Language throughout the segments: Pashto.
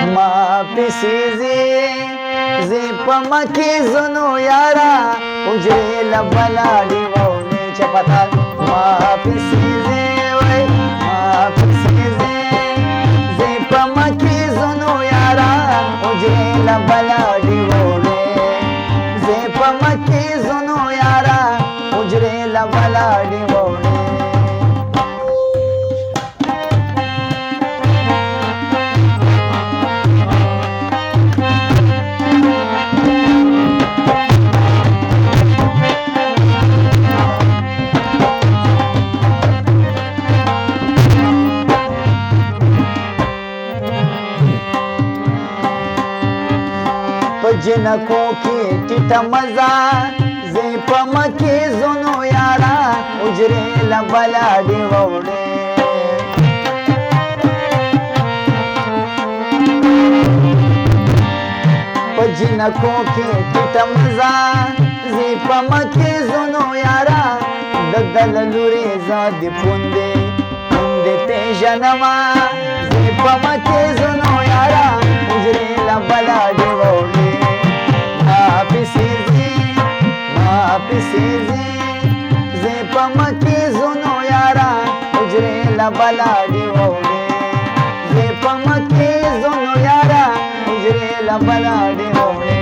ما پسی زی پمکی زنو یارا اجرے لبلاڑی وونے چپتال ما پسی زی وی ما پسی زی پمکی زنو یارا اجرے لبلاڑی وونے زی پمکی زنو یارا اجرے لبلاڑی وونے جنکو کی ٹیٹا مزا زی پمکی زنو یارا اجرے لبلاڑی ووڑے جنکو کی ٹیٹا مزا زی پمکی زنو یارا ددل لوری زادی پوندے پوندے تیجنما زی پمکی زنو یارا اجرے لبلاڑی ووڑے زی پمکی زنو یارا اجرے لبلاڑی ووڑے زی پمکی زنو یارا اجرے لبلاڑی ووڑے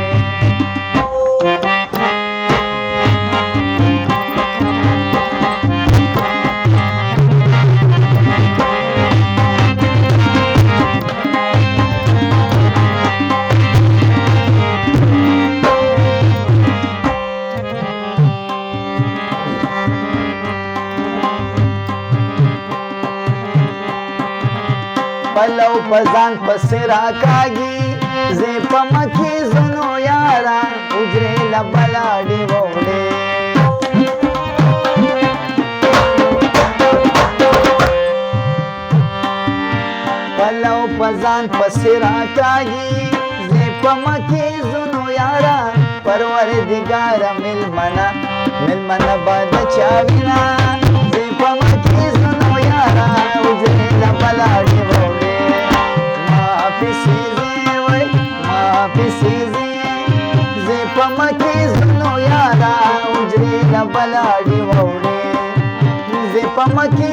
پلو پزان پس راکاگی زی پمکی زنو یارا اجرے لبلاڑی ووڑے پلو پزان پس راکاگی زی پمکی زنو یارا پروردگارا ملمنا باد چاوینا زی پمکی زنو یارا اجرے لبلاڑی ووڑے زی پمکی زنو یارا اجرے لبلاڑی ووڑے زی پمکی